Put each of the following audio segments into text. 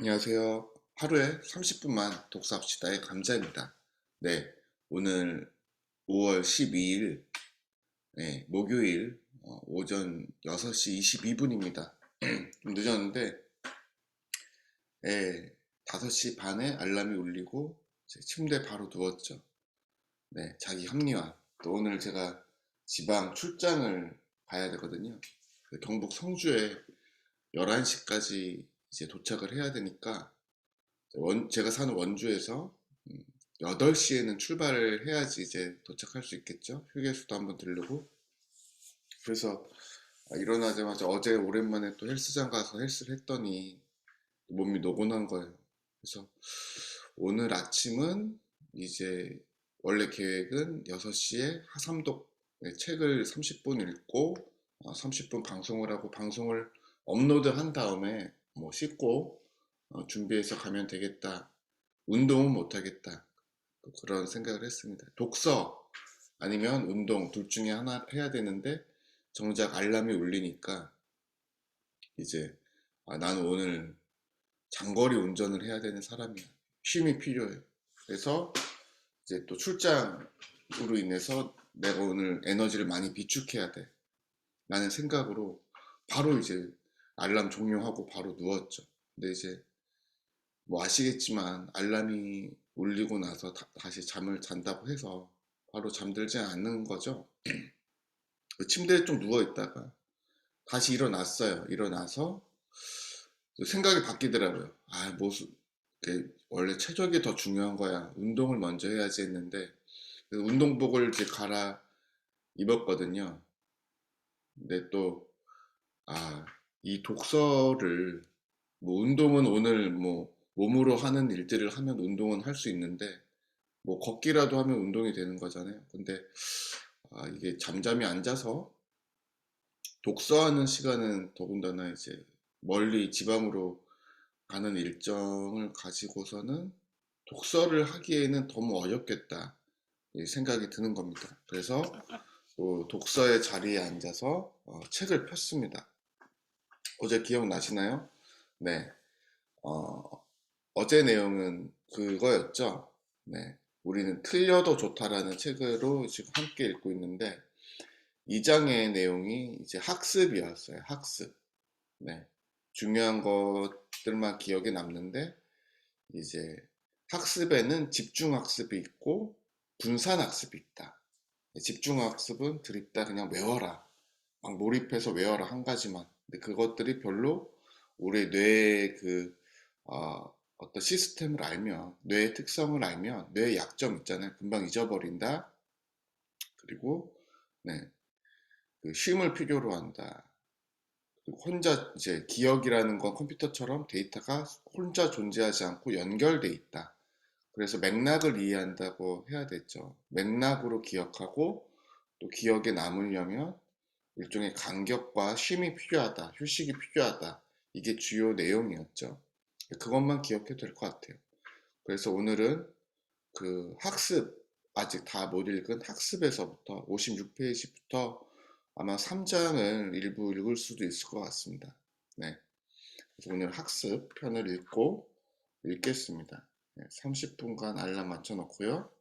안녕하세요. 하루에 30분만 독서합시다의 감자입니다. 네, 오늘 5월 12일 목요일 오전 6시 22분입니다. 좀 늦었는데 5시 반에 알람이 울리고 이제 침대에 바로 누웠죠. 네, 자기 합리화. 또 오늘 제가 지방 출장을 가야 되거든요. 그 경북 성주에 11시까지 이제 도착을 해야 되니까 제가 사는 원주에서 8시에는 출발을 해야지 이제 도착할 수 있겠죠. 휴게소도 한번 들르고. 그래서 일어나자마자 어제 오랜만에 또 헬스장 가서 헬스를 했더니 몸이 노곤한 거예요. 그래서 오늘 아침은 이제 원래 계획은 6시에 하삼독 책을 30분 읽고 30분 방송을 하고 방송을 업로드한 다음에 뭐 씻고 준비해서 가면 되겠다. 운동은 못하겠다. 그런 생각을 했습니다. 독서 아니면 운동 둘 중에 하나 해야 되는데 정작 알람이 울리니까 이제 나는 오늘 장거리 운전을 해야 되는 사람이야. 쉼이 필요해. 그래서 이제 또 출장으로 인해서 내가 오늘 에너지를 많이 비축해야 돼. 라는 생각으로 바로 이제 알람 종료하고 바로 누웠죠. 근데 이제 뭐 아시겠지만 알람이 울리고 나서 다시 잠을 잔다고 해서 바로 잠들지 않는 거죠. 그 침대에 좀 누워 있다가 다시 일어났어요. 일어나서 생각이 바뀌더라고요. 원래 체력이 더 중요한 거야. 운동을 먼저 해야지 했는데 운동복을 이제 갈아 입었거든요. 근데 또 이 독서를 뭐 운동은 오늘 뭐 몸으로 하는 일들을 하면 운동은 할 수 있는데 뭐 걷기라도 하면 운동이 되는 거잖아요. 근데 이게 잠잠히 앉아서 독서하는 시간은 더군다나 이제 멀리 지방으로 가는 일정을 가지고서는 독서를 하기에는 너무 어렵겠다 이 생각이 드는 겁니다. 그래서 독서의 자리에 앉아서 책을 폈습니다. 어제 기억나시나요? 네. 어제 내용은 그거였죠. 네. 우리는 틀려도 좋다라는 책으로 지금 함께 읽고 있는데, 이 장의 내용이 이제 학습이었어요. 학습. 네. 중요한 것들만 기억에 남는데, 이제 학습에는 집중학습이 있고, 분산학습이 있다. 집중학습은 드립다 그냥 외워라. 막 몰입해서 외워라 한 가지만. 근데 그것들이 별로 우리 뇌의 어떤 시스템을 알면, 뇌의 특성을 알면, 뇌의 약점 있잖아요. 금방 잊어버린다. 그리고, 네, 그 쉼을 필요로 한다. 그리고 혼자, 이제 기억이라는 건 컴퓨터처럼 데이터가 혼자 존재하지 않고 연결돼 있다. 그래서 맥락을 이해한다고 해야 되죠. 맥락으로 기억하고 또 기억에 남으려면 일종의 간격과 쉼이 필요하다. 휴식이 필요하다. 이게 주요 내용이었죠. 그것만 기억해도 될 것 같아요. 그래서 오늘은 그 학습, 아직 다 못 읽은 학습에서부터 56페이지부터 아마 3장을 일부 읽을 수도 있을 것 같습니다. 네. 그래서 오늘 학습 편을 읽겠습니다. 네, 30분간 알람 맞춰 놓고요.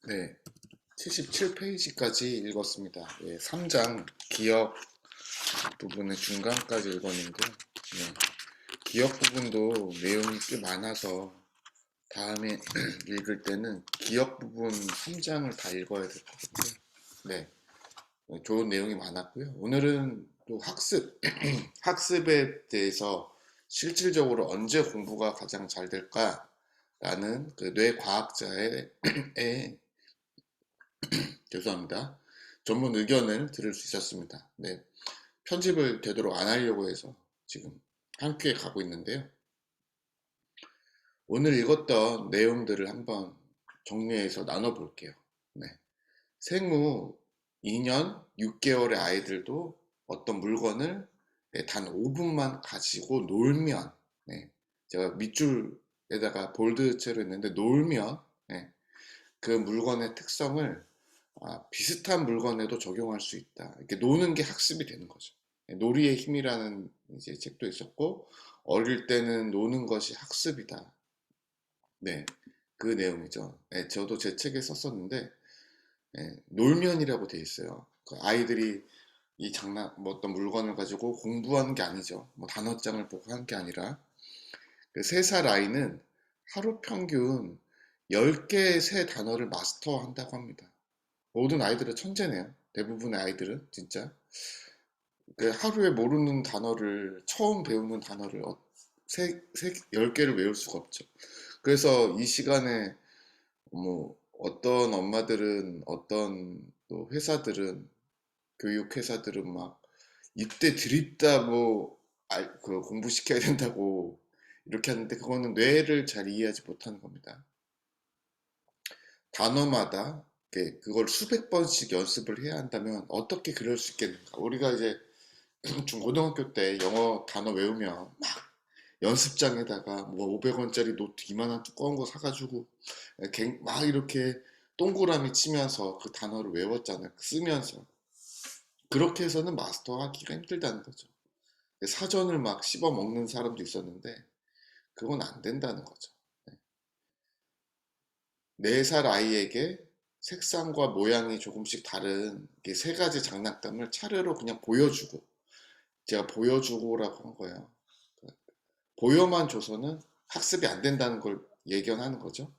네, 77페이지까지 읽었습니다. 예, 3장 기억 부분의 중간까지 읽었는데요. 네, 기억 부분도 내용이 꽤 많아서 다음에 읽을 때는 기억 부분 3장을 다 읽어야 될 것 같아요. 네, 좋은 내용이 많았고요. 오늘은 또 학습, 학습에 대해서 실질적으로 언제 공부가 가장 잘 될까라는 그 뇌과학자의 죄송합니다. 전문 의견을 들을 수 있었습니다. 네, 편집을 되도록 안 하려고 해서 지금 한 큐에 가고 있는데요. 오늘 읽었던 내용들을 한번 정리해서 나눠볼게요. 네, 생후 2년 6개월의 아이들도 어떤 물건을 단 5분만 가지고 놀면, 네, 제가 밑줄에다가 볼드체로 했는데 놀면, 네, 그 물건의 특성을 비슷한 물건에도 적용할 수 있다. 이렇게 노는 게 학습이 되는 거죠. 놀이의 힘이라는 이제 책도 있었고, 어릴 때는 노는 것이 학습이다. 네, 그 내용이죠. 네, 저도 제 책에 썼었는데, 놀면이라고 돼 있어요. 그 아이들이 이 뭐 어떤 물건을 가지고 공부하는 게 아니죠. 뭐 단어장을 보고 하는 게 아니라, 그 3살 아이는 하루 평균 10개의 새 단어를 마스터한다고 합니다. 모든 아이들은 천재네요. 대부분의 아이들은 진짜 그 하루에 모르는 단어를 처음 배우는 단어를 10개를 외울 수가 없죠. 그래서 이 시간에 뭐 어떤 엄마들은 어떤 또 회사들은 교육회사들은 막 이때 드립다 뭐 그 공부시켜야 된다고 이렇게 하는데 그거는 뇌를 잘 이해하지 못하는 겁니다. 단어마다 그걸 수백 번씩 연습을 해야 한다면 어떻게 그럴 수 있겠는가? 우리가 이제 중고등학교 때 영어 단어 외우면 막 연습장에다가 뭐 500원짜리 노트 이만한 두꺼운 거 사가지고 막 이렇게 동그라미 치면서 그 단어를 외웠잖아요. 쓰면서. 그렇게 해서는 마스터하기가 힘들다는 거죠. 사전을 막 씹어 먹는 사람도 있었는데 그건 안 된다는 거죠. 4살 아이에게 색상과 모양이 조금씩 다른 3가지 장난감을 차례로 그냥 보여주고 제가 보여주고라고 한 거예요. 보여만 줘서는 학습이 안 된다는 걸 예견하는 거죠.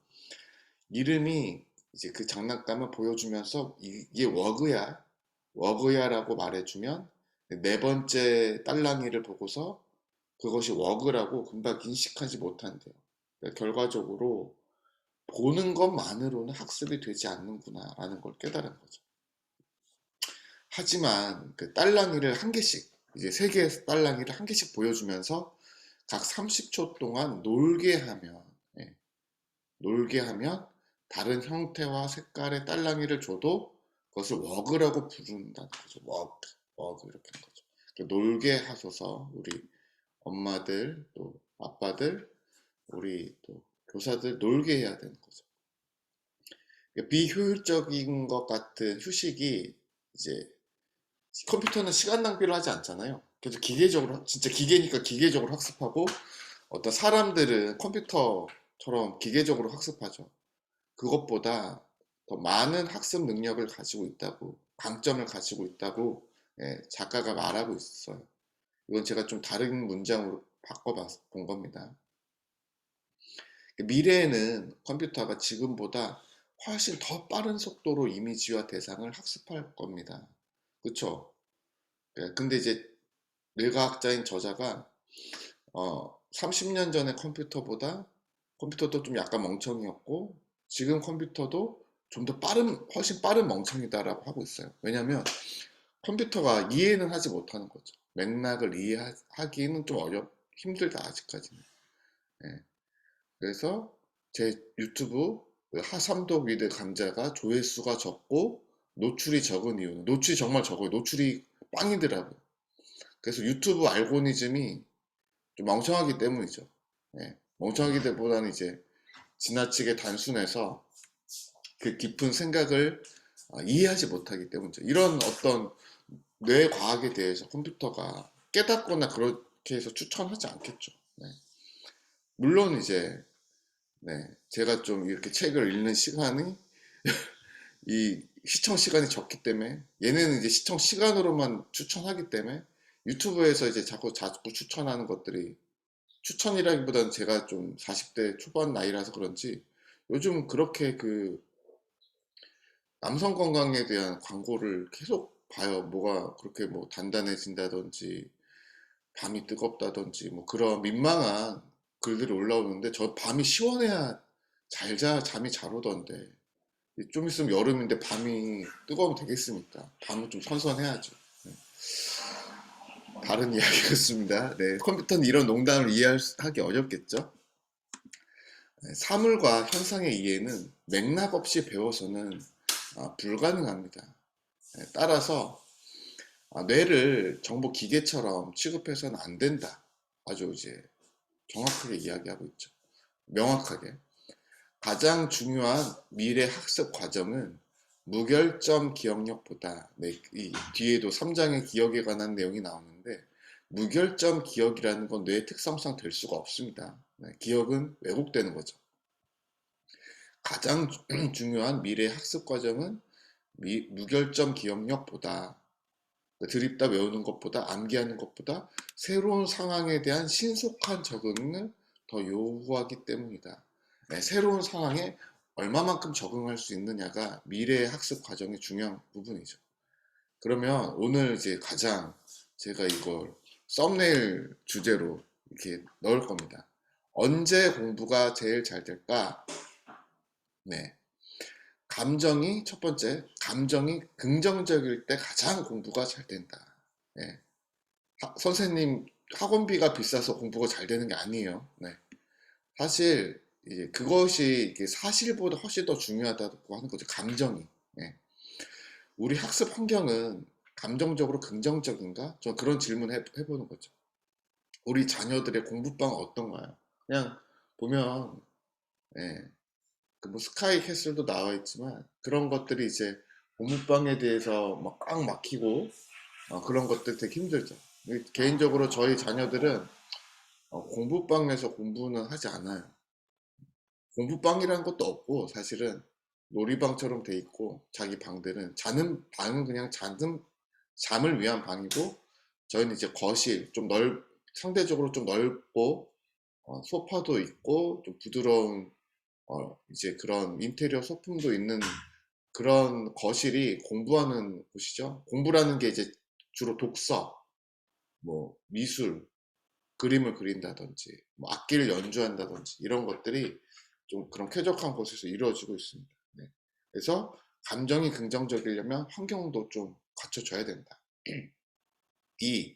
이름이 이제 그 장난감을 보여주면서 이게 워그야라고 말해주면 4번째 딸랑이를 보고서 그것이 워그라고 금방 인식하지 못한대요. 그러니까 결과적으로 보는 것만으로는 학습이 되지 않는구나 라는 걸 깨달은 거죠. 하지만 그 딸랑이를 한 개씩 이제 3개의 딸랑이를 한 개씩 보여주면서 각 30초 동안 예, 놀게 하면 다른 형태와 색깔의 딸랑이를 줘도 그것을 워그라고 부른다는 거죠. 워그 이렇게 하는 거죠. 놀게 하소서 우리 엄마들 또 아빠들 우리 또 교사들 놀게 해야 되는 거죠. 비효율적인 것 같은 휴식이 이제 컴퓨터는 시간 낭비를 하지 않잖아요. 그래서 기계적으로 진짜 기계니까 기계적으로 학습하고 어떤 사람들은 컴퓨터처럼 기계적으로 학습하죠. 그것보다 더 많은 학습 능력을 가지고 있다고 강점을 가지고 있다고 작가가 말하고 있어요. 이건 제가 좀 다른 문장으로 바꿔본 겁니다. 미래에는 컴퓨터가 지금보다 훨씬 더 빠른 속도로 이미지와 대상을 학습할 겁니다. 그쵸? 근데 이제 뇌과학자인 저자가 30년 전의 컴퓨터도 좀 약간 멍청이었고 지금 컴퓨터도 좀 더 훨씬 빠른 멍청이다라고 하고 있어요. 왜냐하면 컴퓨터가 이해는 하지 못하는 거죠. 맥락을 이해하기는 좀 힘들다 아직까지는. 예. 그래서 제 유튜브 그 하삼독 위드 감자가 조회수가 적고 노출이 적은 이유는 노출이 정말 적어요. 노출이 빵이더라고요. 그래서 유튜브 알고리즘이 좀 멍청하기 때문이죠. 멍청하기보다는 이제 지나치게 단순해서 그 깊은 생각을 이해하지 못하기 때문이죠. 이런 어떤 뇌 과학에 대해서 컴퓨터가 깨닫거나 그렇게 해서 추천하지 않겠죠. 네. 물론 이제 제가 좀 이렇게 책을 읽는 시간이 이 시청 시간이 적기 때문에 얘네는 이제 시청 시간으로만 추천하기 때문에 유튜브에서 이제 자꾸 추천하는 것들이 추천이라기보다는 제가 좀 40대 초반 나이라서 그런지 요즘 그렇게 그 남성 건강에 대한 광고를 계속 봐요. 뭐가 그렇게 뭐 단단해진다든지 밤이 뜨겁다든지 뭐 그런 민망한 글들이 올라오는데 저 밤이 시원해야 잠이 잘 오던데 좀 있으면 여름인데 밤이 뜨거우면 되겠습니까? 밤은 좀 선선해야죠. 네. 다른 이야기였습니다. 네, 컴퓨터는 이런 농담을 이해하기 어렵겠죠? 네, 사물과 현상의 이해는 맥락 없이 배워서는 불가능합니다. 네, 따라서 뇌를 정보 기계처럼 취급해서는 안 된다. 아주 이제 정확하게 이야기하고 있죠. 명확하게. 가장 중요한 미래 학습 과정은 무결점 기억력보다, 네, 이 뒤에도 3장의 기억에 관한 내용이 나오는데 무결점 기억이라는 건 뇌의 특성상 될 수가 없습니다. 네, 기억은 왜곡되는 거죠. 가장 중요한 미래 학습 과정은 무결점 기억력보다 드립다 외우는 것보다 암기하는 것보다 새로운 상황에 대한 신속한 적응을 더 요구하기 때문이다. 네, 새로운 상황에 얼마만큼 적응할 수 있느냐가 미래의 학습 과정의 중요한 부분이죠. 그러면 오늘 이제 가장 제가 이걸 썸네일 주제로 이렇게 넣을 겁니다. 언제 공부가 제일 잘 될까? 네. 감정이 첫 번째, 감정이 긍정적일 때 가장 공부가 잘 된다. 네. 선생님 학원비가 비싸서 공부가 잘 되는 게 아니에요. 네. 사실 이제 그것이 이게 사실보다 훨씬 더 중요하다고 하는 거죠. 감정이. 네. 우리 학습 환경은 감정적으로 긍정적인가? 전 그런 질문 해보는 거죠. 우리 자녀들의 공부방은 어떤가요? 그냥 보면 예, 그뭐 스카이 캐슬도 나와 있지만 그런 것들이 이제 공부방에 대해서 막 꽉 막히고 그런 것들 되게 힘들죠. 개인적으로 저희 자녀들은 공부방에서 공부는 하지 않아요. 공부방이라는 것도 없고 사실은 놀이방처럼 돼 있고 자기 방들은 자는 방은 그냥 잠을 위한 방이고 저희는 이제 거실 상대적으로 좀 넓고 소파도 있고 좀 부드러운 이제 그런 인테리어 소품도 있는 그런 거실이 공부하는 곳이죠. 공부라는 게 이제 주로 독서, 뭐 미술, 그림을 그린다든지 뭐 악기를 연주한다든지 이런 것들이 좀 그런 쾌적한 곳에서 이루어지고 있습니다. 네. 그래서 감정이 긍정적이려면 환경도 좀 갖춰줘야 된다. 이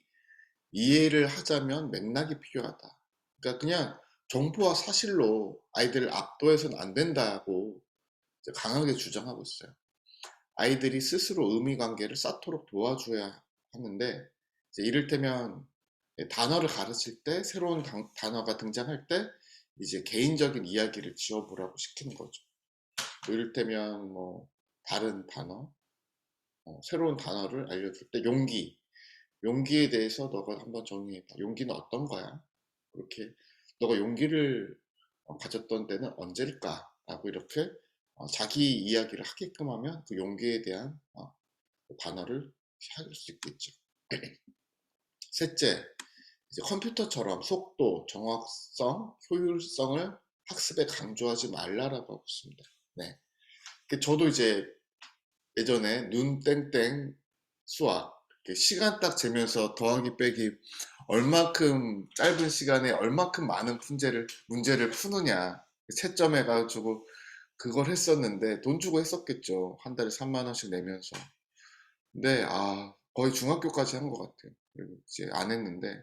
이해를 하자면 맥락이 필요하다. 그러니까 그냥 정보와 사실로 아이들을 압도해서는 안 된다고 강하게 주장하고 있어요. 아이들이 스스로 의미관계를 쌓도록 도와줘야 하는데 이를테면 단어를 가르칠 때 새로운 단어가 등장할 때 이제 개인적인 이야기를 지어보라고 시키는 거죠. 이를테면 뭐 다른 단어, 새로운 단어를 알려줄 때 용기에 대해서 너가 한번 정리해봐. 용기는 어떤 거야? 그렇게 너가 용기를 가졌던 때는 언제일까? 라고 이렇게 자기 이야기를 하게끔 하면 그 용기에 대한 그 단어를 할 수 있겠죠. 셋째, 이제 컴퓨터처럼 속도, 정확성, 효율성을 학습에 강조하지 말라라고 하고 있습니다. 네. 저도 이제 예전에 눈 땡땡 수학 시간 딱 재면서 더하기 빼기 얼마큼 짧은 시간에 얼마큼 많은 문제를 푸느냐 채점해 가지고 그걸 했었는데 돈 주고 했었겠죠. 한 달에 3만 원씩 내면서. 근데 거의 중학교까지 한 것 같아요. 그리고 이제 안 했는데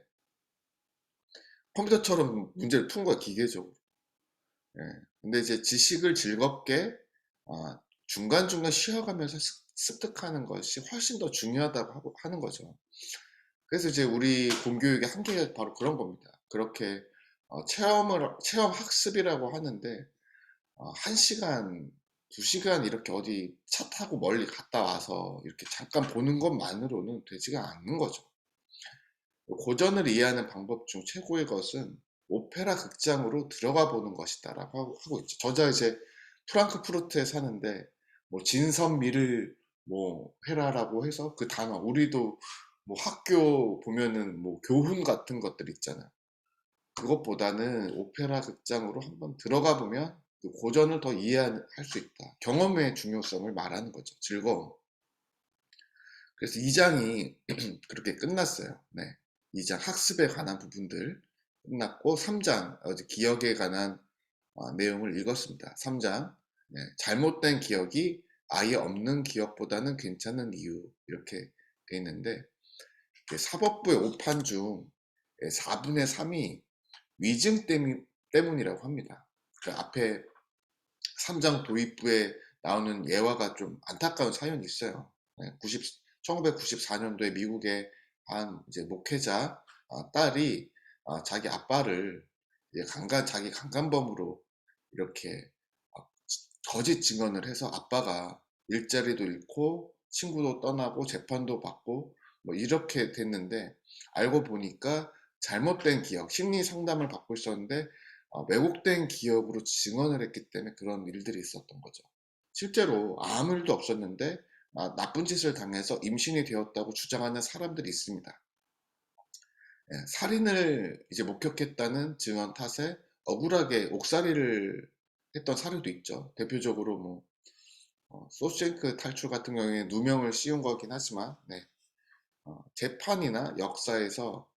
컴퓨터처럼 문제를 푼 거야 기계적으로. 예. 근데 이제 지식을 즐겁게 중간중간 쉬어가면서 습득하는 것이 훨씬 더 중요하다고 하는 거죠. 그래서 이제 우리 공교육의 한계가 바로 그런 겁니다. 그렇게 체험 학습이라고 하는데 1시간, 2시간 이렇게 어디 차 타고 멀리 갔다 와서 이렇게 잠깐 보는 것만으로는 되지가 않는 거죠. 고전을 이해하는 방법 중 최고의 것은 오페라 극장으로 들어가 보는 것이다라고 하고 있죠. 저자 이제 프랑크푸르트에 사는데 뭐 진선미를 뭐 해라라고 해서 그 단어 우리도 뭐 학교 보면은 뭐 교훈 같은 것들 있잖아요. 그것보다는 오페라 극장으로 한번 들어가 보면 그 고전을 더 이해할 수 있다. 경험의 중요성을 말하는 거죠. 즐거움. 그래서 2장이 그렇게 끝났어요. 네. 2장 학습에 관한 부분들 끝났고 3장 어제 기억에 관한 내용을 읽었습니다. 3장 네. 잘못된 기억이 아예 없는 기억보다는 괜찮은 이유 이렇게 돼 있는데 사법부의 오판 중 4분의 3이 위증 때문이라고 합니다. 그 앞에 3장 도입부에 나오는 예화가 좀 안타까운 사연이 있어요. 1994년도에 미국의 한 이제 목회자 딸이 자기 아빠를 이제 자기 강간범으로 이렇게 거짓 증언을 해서 아빠가 일자리도 잃고 친구도 떠나고 재판도 받고 뭐 이렇게 됐는데 알고 보니까 잘못된 기억, 심리 상담을 받고 있었는데 왜곡된 기억으로 증언을 했기 때문에 그런 일들이 있었던 거죠. 실제로 아무 일도 없었는데 나쁜 짓을 당해서 임신이 되었다고 주장하는 사람들이 있습니다. 예, 살인을 이제 목격했다는 증언 탓에 억울하게 옥살이를 했던 사례도 있죠. 대표적으로 뭐 소쉔크 탈출 같은 경우에 누명을 씌운 거긴 하지만 네. 재판이나 역사에서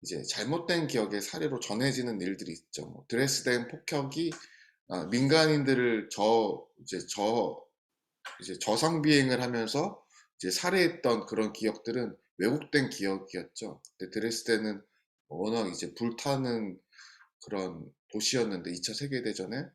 이제 잘못된 기억의 사례로 전해지는 일들이 있죠. 뭐 드레스덴 폭격이 민간인들을 이제 저상비행을 하면서 이제 살해했던 그런 기억들은 왜곡된 기억이었죠. 근데 드레스덴은 워낙 이제 불타는 그런 도시였는데 2차 세계대전에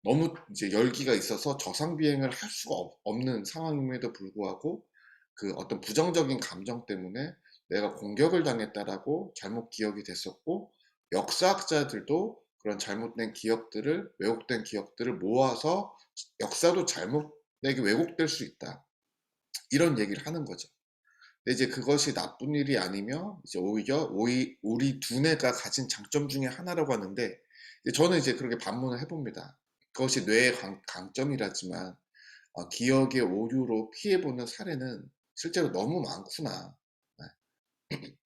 너무 이제 열기가 있어서 저상 비행을 할 수가 없는 상황임에도 불구하고 그 어떤 부정적인 감정 때문에 내가 공격을 당했다라고 잘못 기억이 됐었고 역사학자들도 그런 잘못된 기억들을 왜곡된 기억들을 모아서 역사도 잘못되게 왜곡될 수 있다 이런 얘기를 하는 거죠. 근데 이제 그것이 나쁜 일이 아니며 이제 오히려 우리 두뇌가 가진 장점 중에 하나라고 하는데 저는 이제 그렇게 반문을 해봅니다. 그것이 뇌의 강점이라지만 기억의 오류로 피해보는 사례는 실제로 너무 많구나. 네.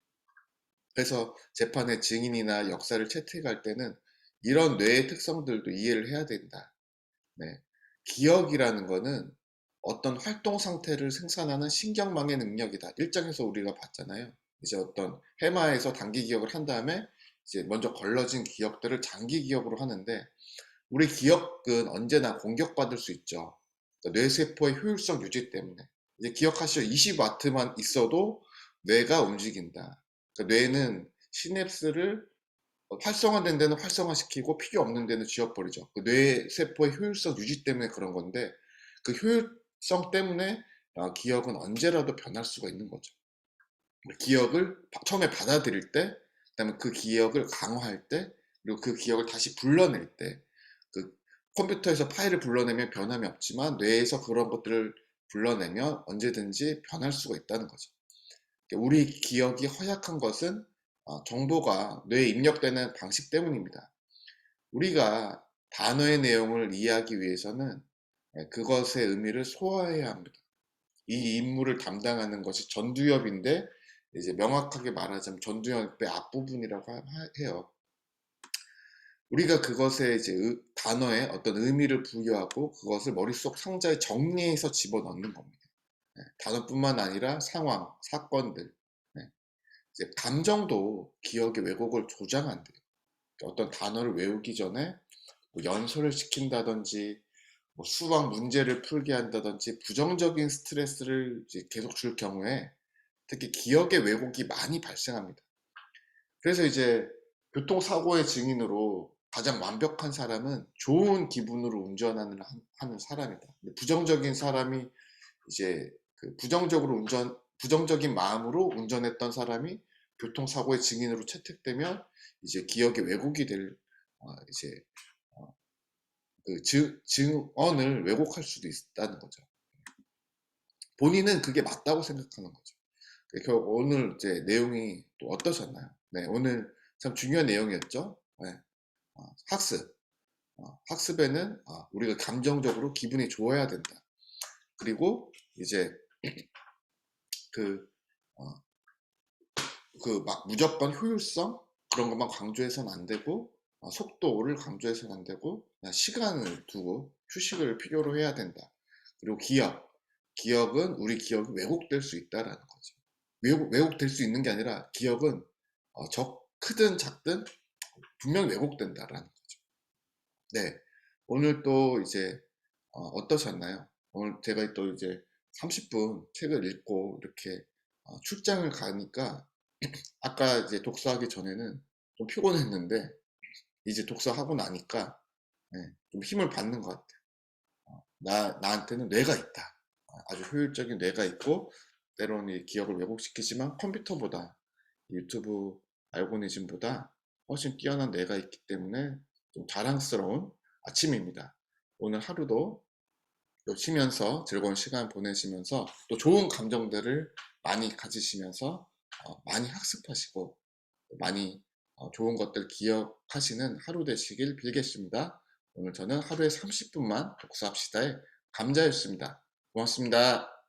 그래서 재판의 증인이나 역사를 채택할 때는 이런 뇌의 특성들도 이해를 해야 된다. 네. 기억이라는 거는 어떤 활동 상태를 생산하는 신경망의 능력이다. 1장에서 우리가 봤잖아요. 이제 어떤 해마에서 단기 기억을 한 다음에 이제 먼저 걸러진 기억들을 장기 기억으로 하는데 우리 기억은 언제나 공격받을 수 있죠. 그러니까 뇌세포의 효율성 유지 때문에. 이제 기억하시죠. 20와트만 있어도 뇌가 움직인다. 그러니까 뇌는 시냅스를 활성화된 데는 활성화시키고 필요 없는 데는 지워버리죠. 그 뇌세포의 효율성 유지 때문에 그런 건데 그 효율성 때문에 기억은 언제라도 변할 수가 있는 거죠. 기억을 처음에 받아들일 때, 그다음에 그 기억을 강화할 때, 그리고 그 기억을 다시 불러낼 때, 그 컴퓨터에서 파일을 불러내면 변함이 없지만 뇌에서 그런 것들을 불러내면 언제든지 변할 수가 있다는 거죠. 우리 기억이 허약한 것은 정보가 뇌에 입력되는 방식 때문입니다. 우리가 단어의 내용을 이해하기 위해서는 그것의 의미를 소화해야 합니다. 이 임무를 담당하는 것이 전두엽인데 이제 명확하게 말하자면 전두엽의 앞부분이라고 해요. 우리가 그것에 이제 단어에 어떤 의미를 부여하고 그것을 머릿속 상자에 정리해서 집어넣는 겁니다. 네, 단어뿐만 아니라 상황, 사건들, 네, 이제 감정도 기억의 왜곡을 조장한대요. 그러니까 어떤 단어를 외우기 전에 뭐 연설을 시킨다든지 뭐 수학 문제를 풀게 한다든지 부정적인 스트레스를 이제 계속 줄 경우에 특히 기억의 왜곡이 많이 발생합니다. 그래서 이제 교통사고의 증인으로 가장 완벽한 사람은 좋은 기분으로 하는 사람이다. 부정적인 사람이 이제 그 부정적인 마음으로 운전했던 사람이 교통사고의 증인으로 채택되면 이제 기억의 왜곡이 될 이제 그 증언을 왜곡할 수도 있다는 거죠. 본인은 그게 맞다고 생각하는 거죠. 결국 오늘 이제 내용이 또 어떠셨나요? 네, 오늘 참 중요한 내용이었죠. 네, 학습. 학습에는 우리가 감정적으로 기분이 좋아야 된다. 그리고 이제 그, 막 무조건 효율성 그런 것만 강조해서는 안 되고, 속도를 강조해서는 안 되고, 그냥 시간을 두고 휴식을 필요로 해야 된다. 그리고 기억은 우리 기억이 왜곡될 수 있다라는 거죠. 왜곡될 수 있는 게 아니라 기억은 크든 작든 분명히 왜곡된다라는 거죠. 네, 오늘 또 이제 어떠셨나요? 오늘 제가 또 이제 30분 책을 읽고 이렇게 출장을 가니까 아까 이제 독서하기 전에는 좀 피곤했는데 이제 독서하고 나니까 좀 힘을 받는 것 같아요. 나한테는 뇌가 있다. 아주 효율적인 뇌가 있고 때로는 이 기억을 왜곡시키지만 컴퓨터보다 유튜브 알고리즘보다 훨씬 뛰어난 뇌가 있기 때문에 좀 자랑스러운 아침입니다. 오늘 하루도 또 쉬면서 즐거운 시간 보내시면서 또 좋은 감정들을 많이 가지시면서 많이 학습하시고 많이 좋은 것들 기억하시는 하루 되시길 빌겠습니다. 오늘 저는 하루에 30분만 독서합시다의 감자였습니다. 고맙습니다.